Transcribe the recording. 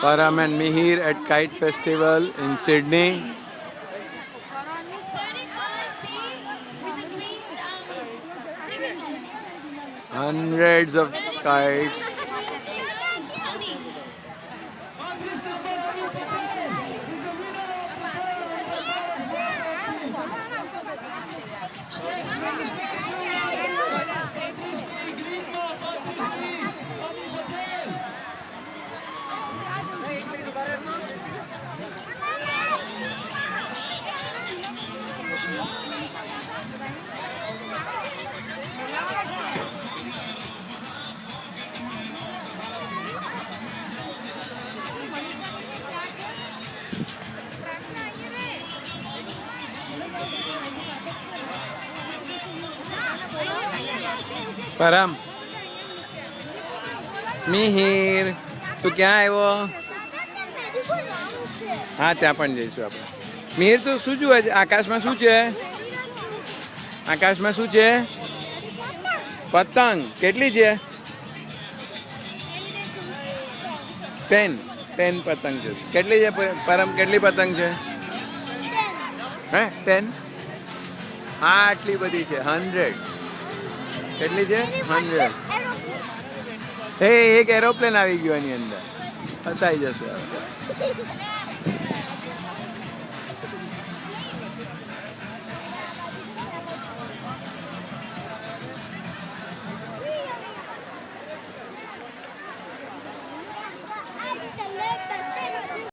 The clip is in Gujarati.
Param and Mihir at Kite Festival in Sydney. Hundreds of kites. પરમ મિહિર તું ક્યાં આવ્યો? હા ત્યાં પણ જઈશું આપણે. મિહિર તું શું જુએ છે? આકાશમાં શું છે? આકાશમાં શું છે? પતંગ. કેટલી છે? 10 પતંગ છે. કેટલી છે પરમ? કેટલી પતંગ છે? હે 10? હા આટલી બધી છે. 100. કેટલી છે? 100. એક એરોપ્લેન આવી ગયો એની અંદર. ફસાઈ જશે.